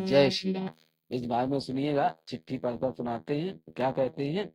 जय श्री राम। इस बार में सुनिएगा, चिट्ठी पढ़कर सुनाते हैं। क्या कहते हैं?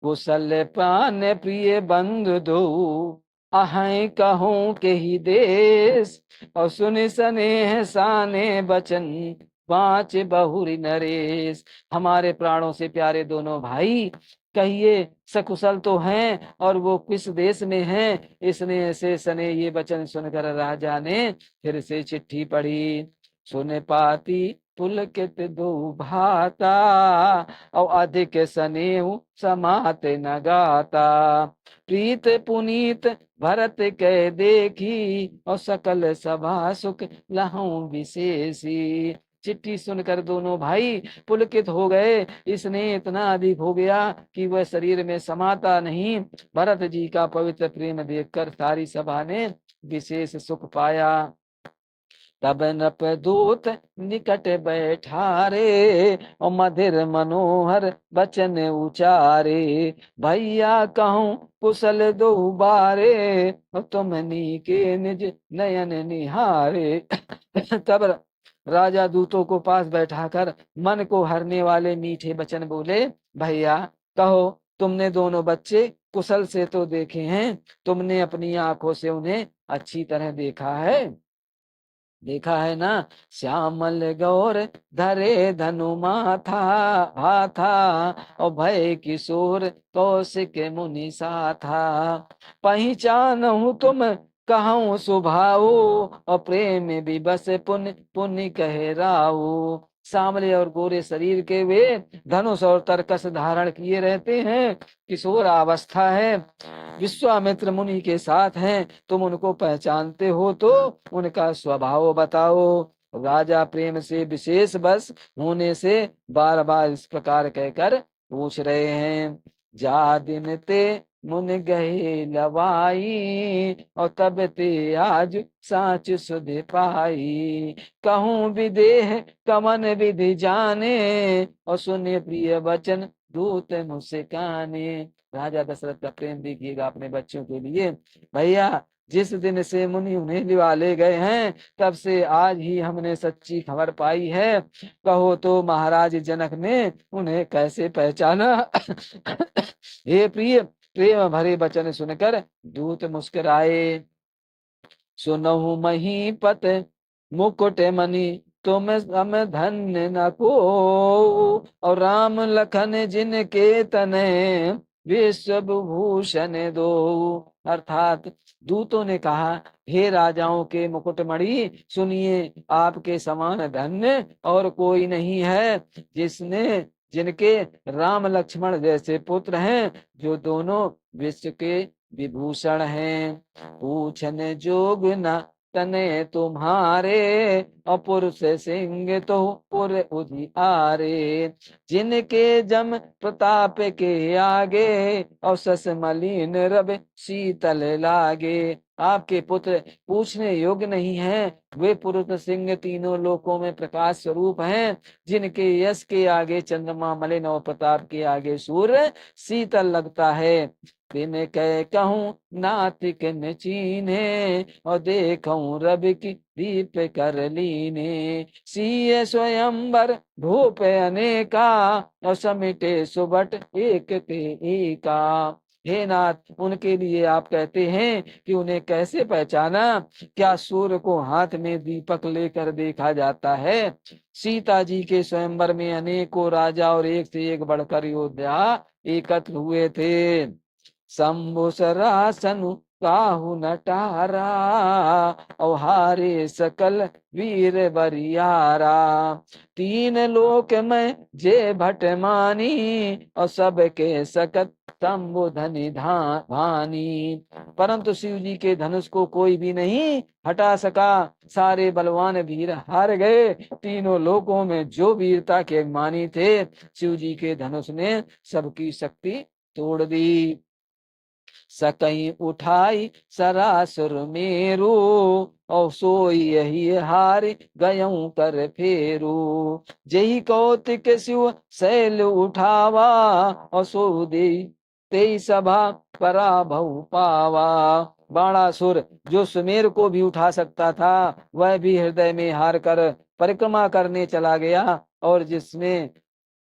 कुशल प्राण प्रिय बंधु दो, अहै कहूँ के ही देश, और सुन स्नेह साने बचन, पांच बहुरी नरेश। हमारे प्राणों से प्यारे दोनों भाई, कहिए सकुशल तो हैं और वो किस देश में हैं। इसने से सने ये वचन सुनकर राजा ने फिर से चिट्ठी पढ़ी। सुन पाती पुलकित दो भाता, और अधिक स्नेह समात न गाता। प्रीत पुनीत भरत कह देखी, और सकल सभा सुख लहू विशेषी। चिट्ठी सुनकर दोनों भाई पुलकित हो गए। इसने इतना अधिक हो गया कि वह शरीर में समाता नहीं। भरत जी का पवित्र प्रेम देखकर सारी सभा ने विशेष सुख पाया। तब नृपदूत निकट बैठारे, और मधिर मनोहर बचन उचारे। भैया कहूँ कुशल दो बारे, और तुमनी के निज नयन निहारे। तब राजा दूतों को पास बैठाकर मन को हरने वाले मीठे वचन बोले। भैया कहो, तुमने दोनों बच्चे कुशल से तो देखे हैं, तुमने अपनी आंखों से उन्हें अच्छी तरह देखा है? देखा है ना? श्यामल गौर धरे धनु माथा, हाथा, और भय किशोर कौशिक मुनि साथा। पहचानहु तुम कहूँ सुभाऊ, और प्रेम विबस पुण्य पुण्य कह राऊ। सांवले और गोरे शरीर के वे धनुष और तरकस धारण किए रहते हैं। किशोर अवस्था है, विश्वामित्र मुनि के साथ हैं। तुम उनको पहचानते हो तो उनका स्वभाव बताओ। राजा प्रेम से विशेष बस होने से बार बार इस प्रकार कहकर पूछ रहे हैं। जा दिन ते मुन गए लवाई, और तब ते आज साच सुध पाई। कहूँ विदेह कमन विधि जाने, और सुने प्रिय वचन दूत मुस्काने। राजा दशरथ का प्रेम देखिएगा अपने बच्चों के लिए। भैया, जिस दिन से मुनि उन्हें लिवा ले गए हैं, तब से आज ही हमने सच्ची खबर पाई है। कहो तो महाराज जनक ने उन्हें कैसे पहचाना? हे प्रिय, प्रेम भरे वचन सुनकर दूत मुस्कुराए। सुनहु महीपत मुकुट मणि, तुम सम धन्य न को, और राम लखन जिनके तने विश्व भूषण दो। अर्थात दूतों ने कहा, हे राजाओं के मुकुटमणि, सुनिए, आपके समान धन्य और कोई नहीं है, जिसने जिनके राम लक्ष्मण जैसे पुत्र हैं, जो दोनों विश्व के विभूषण हैं। पूछन जोग न तने तुम्हारे, और पुरुष सिंह तो पुर उजियारे। जिनके जम प्रताप के आगे, और सस मलिन रब शीतल लागे। आपके पुत्र पूछने योग्य नहीं है। वे पुरुष सिंह तीनों लोकों में प्रकाश स्वरूप हैं। जिनके यश के आगे चंद्रमा मलिन, और प्रताप के आगे सूर्य शीतल लगता है। दिन कह कहूँ नातिक न चीन्हे, और देखूं रब की दीप कर लीने। सीय स्वयंवर भूप अनेका, और समिटे सुबट एक ते एका। हे नाथ, उनके लिए आप कहते हैं कि उन्हें कैसे पहचाना? क्या सूर्य को हाथ में दीपक लेकर देखा जाता है? सीता जी के स्वयंवर में अनेकों राजा और एक से एक बढ़कर योद्धा एकत्र हुए थे। शंभुसरासन काहू नटारा, और हारे सकल वीर बरियारा। तीन लोक में जे भट मानी, और सबके सकत शंभु धनि भानी। परंतु शिव जी के धनुष को कोई भी नहीं हटा सका। सारे बलवान वीर हार गए। तीनों लोकों में जो वीरता के मानी थे, शिव जी के धनुष ने सबकी शक्ति तोड़ दी। सकई उठाई सरासुर मेरू, और सोई यही हार गयऊ कर फेरू। जही कौतिक शिव शैल उठावा, और सो दे तेई सभा पराभव पावा। बाणासुर जो सुमेर को भी उठा सकता था, वह भी हृदय में हार कर परिक्रमा करने चला गया और जिसमें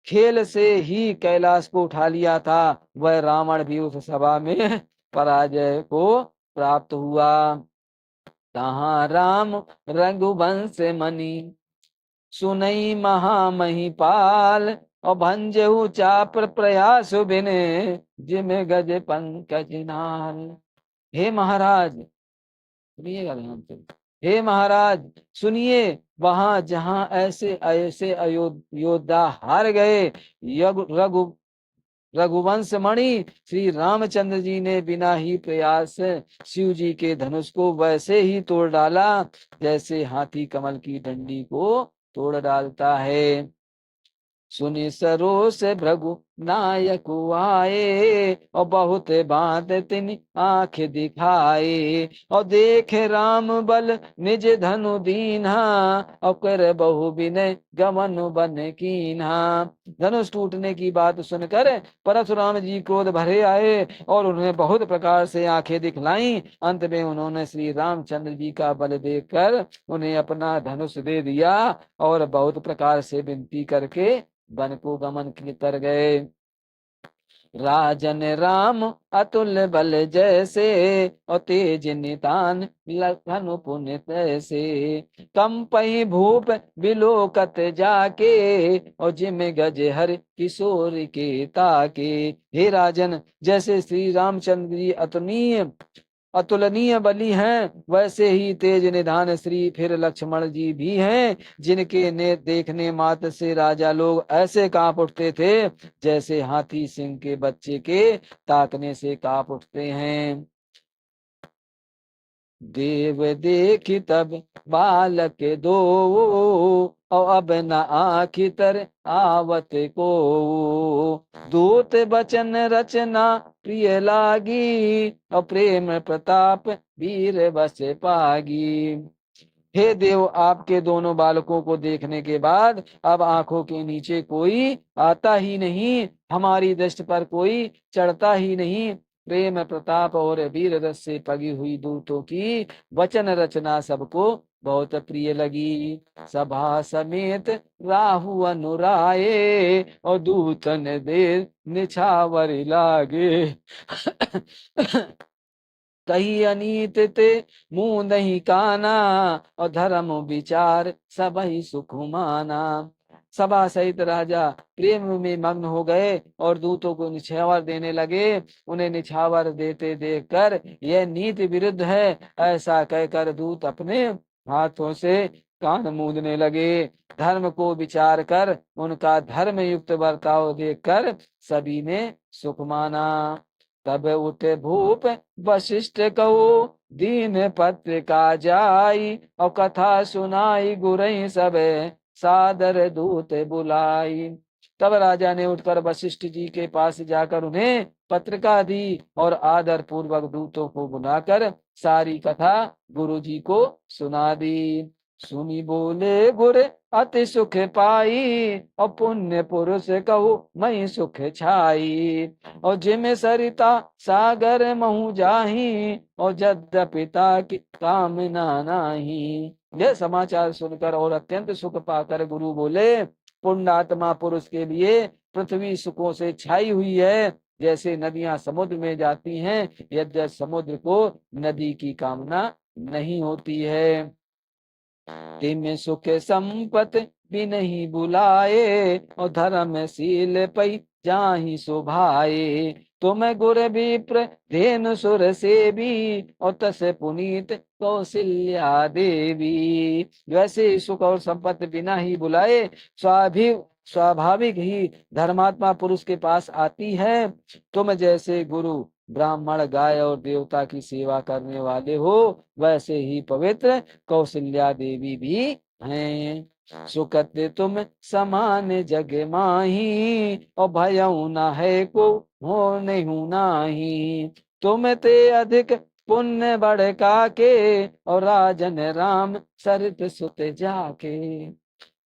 खेल से ही कैलाश को उठा लिया था, वह रावण भी उस सभा में पराजय को प्राप्त हुआ। तहाँ राम रघुवंश मणि सुनई महामहिपाल, और भंजहु चाप प्रयास बिने जिम गज पंकज नाल। हे महाराज, सुनिएगा ध्यान से, हे महाराज सुनिए, वहां जहां ऐसे ऐसे योद्धा हार गए, रघु रघुवंश मणि श्री रामचंद्र जी ने बिना ही प्रयास शिव जी के धनुष को वैसे ही तोड़ डाला जैसे हाथी कमल की डंडी को तोड़ डालता है। सुनि सरोस भृगु नायक आए, और बहुत बात तिन आंख दिखाए, और देखे राम बल निज धनु दीन्हा, और कर बहु विनय गमन बन कीन्हा। धनुष टूटने की बात सुनकर परशुराम जी क्रोध भरे आए और उन्हें बहुत प्रकार से आंखें दिखलाई। अंत में उन्होंने श्री रामचंद्र जी का बल देखकर उन्हें अपना धनुष दे दिया और बहुत प्रकार से विनती करके वन को गमन कर गए। राजन राम अतुल बल जैसे, और तेज नितान लखन पुण्य तैसे, कंपई भूप बिलोकत जाके, और जिम गज हर किशोर के ताके। हे राजन, जैसे श्री रामचंद्र जी अतुलनीय बली हैं, वैसे ही तेज निधान श्री फिर लक्ष्मण जी भी हैं, जिनके ने देखने मात्र से राजा लोग ऐसे कांप उठते थे जैसे हाथी सिंह के बच्चे के ताकने से कांप उठते हैं। देव देखी तब बालक दो, और अब न आखि तर आवत को, दूत बचन रचना प्रिय लागी, और प्रेम प्रताप वीर बस पागी। हे देव, आपके दोनों बालकों को देखने के बाद अब आंखों के नीचे कोई आता ही नहीं, हमारी दृष्टि पर कोई चढ़ता ही नहीं। प्रेम प्रताप और वीर रस से पगी हुई दूतों की वचन रचना सबको बहुत प्रिय लगी। सभा समेत राहु अनुराये, और दूतन दे निछावर लागे। कही अनीत ते मुंह नहीं काना, और धर्म विचार सब ही सुख माना। सभा सहित राजा प्रेम में मग्न हो गए और दूतों को निछावर देने लगे। उन्हें निछावर देते देखकर यह नीति विरुद्ध है ऐसा कहकर दूत अपने हाथों से कान मूंदने लगे। धर्म को विचार कर उनका धर्म युक्त बर्ताव देखकर सभी ने सुख माना। तब उठे भूप वशिष्ठ कहो, दीन पत्रिका जाई, और कथा सुनाई गुरई सब सादर दूत बुलाई। तब राजा ने उठकर वशिष्ठ जी के पास जाकर उन्हें पत्रिका दी और आदर पूर्वक दूतों को बुलाकर सारी कथा गुरु जी को सुना दी। सुनी बोले गुर अति सुख पाई, और पुण्य पुरुष कहो मई सुख छाई, और जिम सरिता सागर महु जाही, और जद पिता की कामना नाही। यह समाचार सुनकर और अत्यंत सुख पाकर गुरु बोले, पुण्यात्मा पुरुष के लिए पृथ्वी सुखों से छाई हुई है, जैसे नदियां समुद्र में जाती हैं, यद्यपि समुद्र को नदी की कामना नहीं होती है। तिम सुख संपत भी नहीं बुलाए, और धर्मशील पै जाहि शोभाए, तुम गुर विप्र धेनु सुर से भी, और तस पुनीत कौशल्या देवी। वैसे सुख और संपत्ति बिना ही बुलाए स्वाभाविक ही धर्मात्मा पुरुष के पास आती है। तुम जैसे गुरु ब्राह्मण गाय और देवता की सेवा करने वाले हो, वैसे ही पवित्र कौशल्या देवी भी हैं। सुकत तुम समान जग माही, और भयऊ न है को हो नहीं नाही, तुम ते अधिक पुण्य बढ़का के, और राजन राम सरित सुत जाके।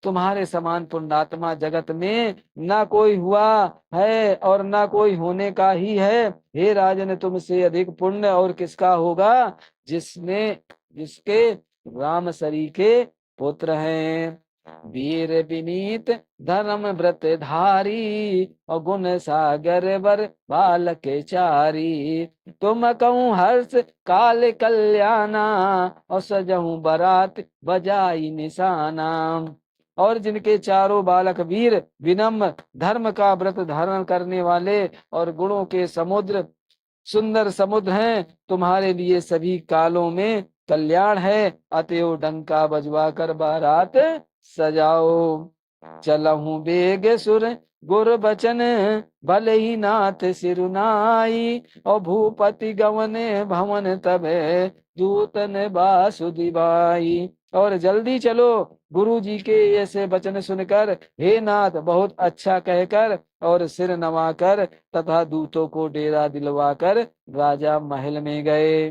तुम्हारे समान पुण्यात्मा जगत में ना कोई हुआ है और ना कोई होने का ही है। हे राजन, तुमसे अधिक पुण्य और किसका होगा जिसके राम सरी के पुत्र हैं। वीर विनीत धर्म व्रत धारी, और गुण सागर वर बालक चारी। तुम कहूँ हर्ष काल कल्याणा, और सजहूँ बरात बजाई निशाना। और जिनके चारों बालक वीर विनम्र धर्म का व्रत धारण करने वाले और गुणों के समुद्र सुंदर समुद्र हैं, तुम्हारे लिए सभी कालों में कल्याण है। अतएव डंका बजवा कर बारात सजाओ। चलहूँ बेग सुर गुर बचन, भले ही नाथ सिरुनाई। और भूपति गवने भवन तबे, दूतन बासुदी बाई। और जल्दी चलो, गुरु जी के ऐसे वचन सुनकर हे नाथ बहुत अच्छा कहकर और सिर नवाकर तथा दूतों को डेरा दिलवाकर राजा महल में गए।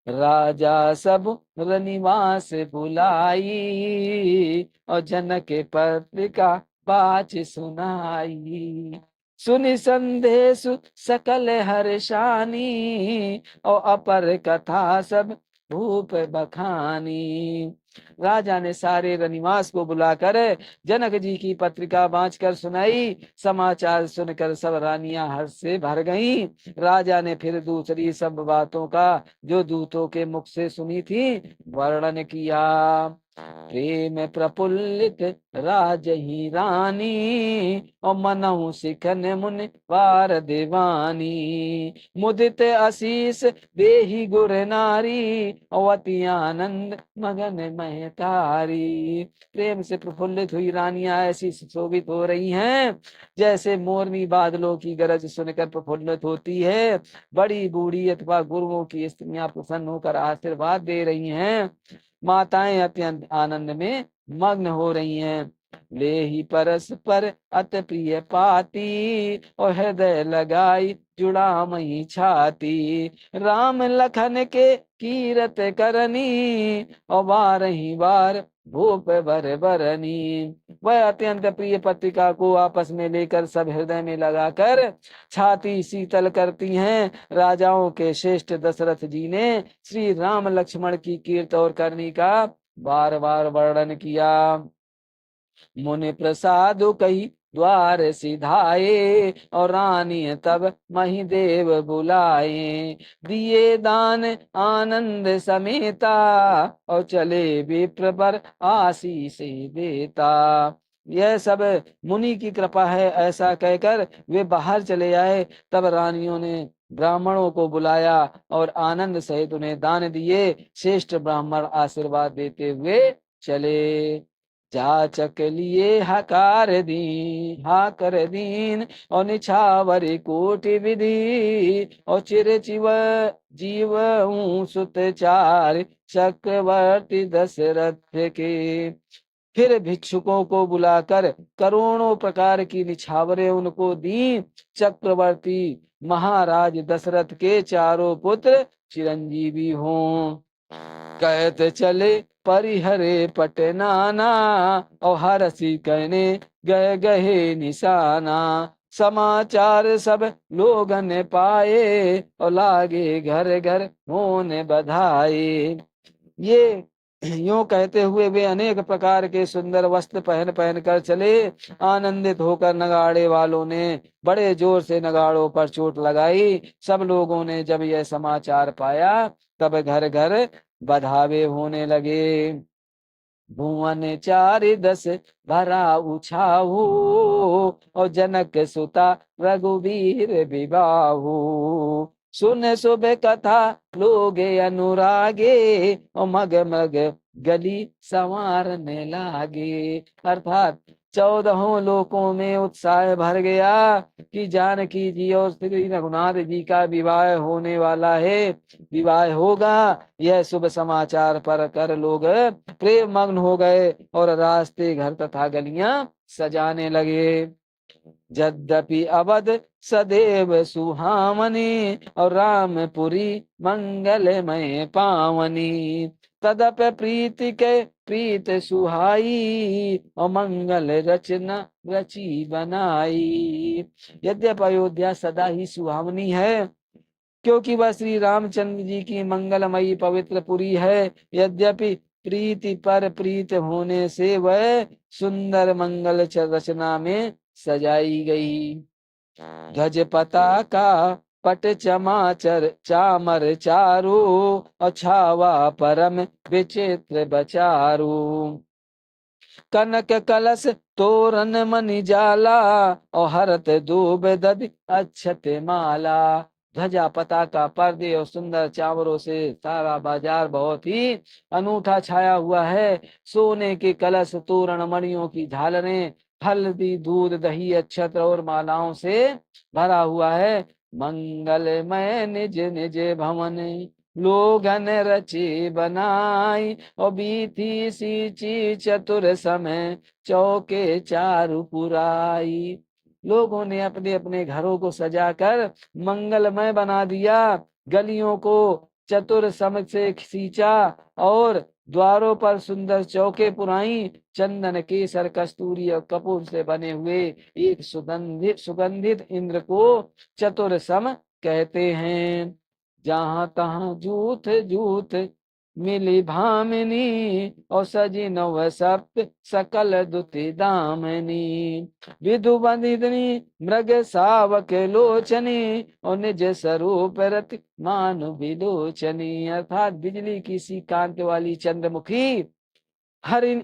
राजा सब रनिवास बुलाई, और जनक पत्रिका बाच सुनाई। सुनि संदेश सकल हर्षानी, और अपर कथा सब भूप बखानी। राजा ने सारे रनिवास को बुलाकर जनक जी की पत्रिका बांचकर सुनाई। समाचार सुनकर सब रानियां हर्ष से भर गईं। राजा ने फिर दूसरी सब बातों का जो दूतों के मुख से सुनी थी वर्णन किया। प्रेम प्रफुल्लित राज ही रानी, और मनहु सिखन मुनि वार देवानी। मुदित आशीष देहि गुर नारी, और अति आनंद मगन महतारी। प्रेम से प्रफुल्लित हुई रानियां ऐसी सुशोभित हो रही हैं जैसे मोरनी बादलों की गरज सुनकर प्रफुल्लित होती है। बड़ी बूढ़ी अथवा गुरुओं की स्त्रियां प्रसन्न होकर आशीर्वाद दे रही हैं। माताएं अत्यंत आनंद में मग्न हो रही हैं। ले ही परस्पर अत प्रिय पाती, और हृदय लगाई जुड़ा मई छाती। राम लखन के कीरत करनी, और बारही बार भूप बर बरनी। वह अत्यंत प्रिय पत्रिका को आपस में लेकर सब हृदय में लगाकर छाती शीतल करती हैं। राजाओं के श्रेष्ठ दशरथ जी ने श्री राम लक्ष्मण की कीर्त और करनी का बार बार वर्णन किया। मुनि प्रसाद कही द्वार सिधाए, और रानी तब महिदेव बुलाए। दिए दान आनंद समेता, और चले विप्र पर आशीष देता। यह सब मुनि की कृपा है ऐसा कहकर वे बाहर चले आए। तब रानियों ने ब्राह्मणों को बुलाया और आनंद सहित उन्हें दान दिए। श्रेष्ठ ब्राह्मण आशीर्वाद देते हुए चले। जाचक लिए हकार दी हाकर दीन, और निछावर कोटि विधि। और चिर चिव जीव सुत चार, चक्रवर्ती दशरथ के। फिर भिक्षुकों को बुलाकर करोड़ों प्रकार की निछावरें उनको दी। चक्रवर्ती महाराज दशरथ के चारों पुत्र चिरंजीवी हों। कहते चले परिहरे पटनाना, और हरसी कहने गए गहे निशाना। समाचार सब लोग ने पाए, और लागे घर घर होने बधाई। ये यूं कहते हुए वे अनेक प्रकार के सुंदर वस्त्र पहन पहन कर चले। आनंदित होकर नगाड़े वालों ने बड़े जोर से नगाड़ों पर चोट लगाई। सब लोगों ने जब यह समाचार पाया तब घर घर बधावे होने लगे। भुवन चारि दस भरा उछाहू, और जनक सुता रघुवीर विबाहू। सुन शुभ कथा लोग अनुरागे, और मग मग गली संवारने लागे। अर्थात 14 लोकों में उत्साह भर गया कि जानकी जी और श्री रघुनाथ जी का विवाह होने वाला है, विवाह होगा। यह शुभ समाचार पर कर लोग प्रेम मग्न हो गए और रास्ते घर तथा गलियां सजाने लगे। यद्यपि अवध सदैव सुहावनी, और रामपुरी मंगलमय पावनी। तदप प्रीति के प्रीत सुहाई, और मंगल रचना रची बनाई। यद्यप अयोध्या सदा ही सुहावनी है क्योंकि वह श्री रामचंद्र जी की मंगलमयी पवित्र पुरी है। यद्यपि प्रीति पर प्रीत होने से वह सुंदर मंगल रचना में सजाई गई। ध्वज पताका पट चमाचर चामर चारू, और छावा परम विचित्र बचारू। कनक कलश तोरण मणि जाला, और हरत दूब दधि अक्षत माला। ध्वजा पताका पर्दे और सुंदर चावरों से सारा बाजार बहुत ही अनूठा छाया हुआ है। सोने के कलश, तोरण, मणियों की झालरें, हल्दी, दूध, दही, अक्षत और मालाओं से भरा हुआ है। मंगलमय निज निज भवन, लोगन रचे बनाई, और बीती सींची चतुर समय, चौके चारु पुराई। लोगों ने अपने अपने घरों को सजाकर मंगलमय बना दिया, गलियों को चतुर सम से सींचा, और द्वारों पर सुंदर चौके पुराई। चंदन, केसर, कस्तूरी और कपूर से बने हुए एक सुगंधित सुगंधित इंद्र को चतुर सम कहते हैं। जहाँ तहाँ जूथ जूथ मिली भामिनी, और सजी नव सप्त सकल दुति दामनी। विधु बंदिनी मृग सावक लोचनी, और निज स्वरूप रति मानु विलोचनी। अर्थात बिजली की सी कांति वाली चंद्रमुखी, हरिन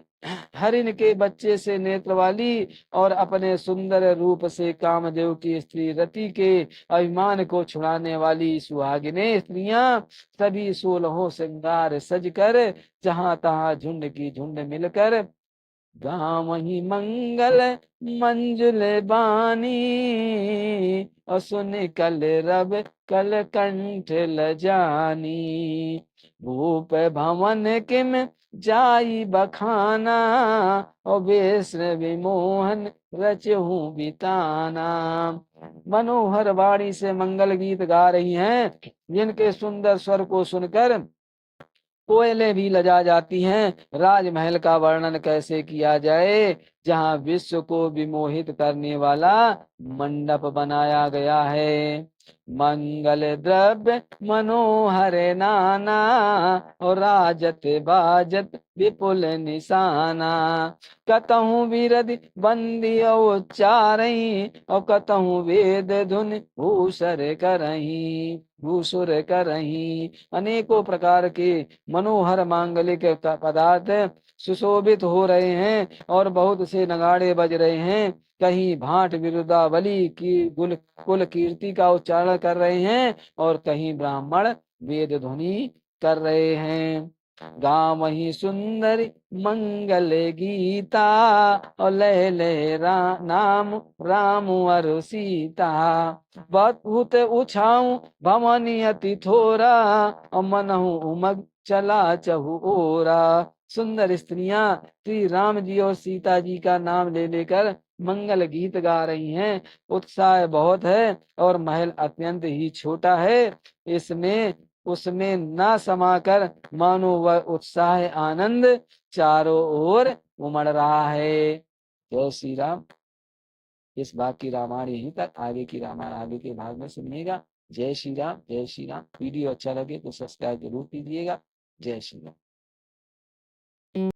हरिन के बच्चे से नेत्र वाली, और अपने सुंदर रूप से कामदेव की स्त्री रति के अभिमान को छुड़ाने वाली सुहागिने स्त्रियां, सभी 16 श्रृंगार सजकर जहां तहां झुंड की झुंड मिलकर गाँव ही मंगल मंजुल बानी, और सुन कल रब कल कंठ लजानी। भूप भवन किम जाई बखाना, और वैष्णवी मोहन रचहूं बिताना। मनोहर वाणी से मंगल गीत गा रही हैं, जिनके सुंदर स्वर को सुनकर कोयलें भी लजा जाती हैं। राजमहल का वर्णन कैसे किया जाए, जहाँ विश्व को विमोहित करने वाला मंडप बनाया गया है। मंगल द्रव्य मनोहर नाना, और राजत बाजत विपुल निशाना। कतहु विरधि बंदी उच्चारई, और कतहु वेद धुन भूसर करही भूसुर करही। अनेकों प्रकार के मनोहर मांगलिक पदार्थ सुशोभित हो रहे हैं, और बहुत से नगाड़े बज रहे हैं। कहीं भाट विरुदावली की कुल कीर्ति का उच्चारण कर रहे हैं, और कहीं ब्राह्मण वेद ध्वनि कर रहे हैं। गाँव ही सुंदर मंगल गीता, और लय लय नाम राम और सीता। बहुत उछाऊ भवानी अति थोरा, और मनहु उमग चला चहु ओरा। सुंदर स्त्रियां श्री राम जी और सीता जी का नाम ले लेकर मंगल गीत गा रही हैं। उत्साह बहुत है, और महल अत्यंत ही छोटा है। इसमें उसमें ना समाकर मानो वह उत्साह आनंद चारों ओर उमड़ रहा है। जय श्री राम। इस भाग की रामायण यहीं तक, आगे की रामायण आगे के भाग में सुनिएगा। जय श्री राम, जय श्री राम। वीडियो अच्छा लगे तो सब्सक्राइब जरूर कीजिएगा। जय श्री राम।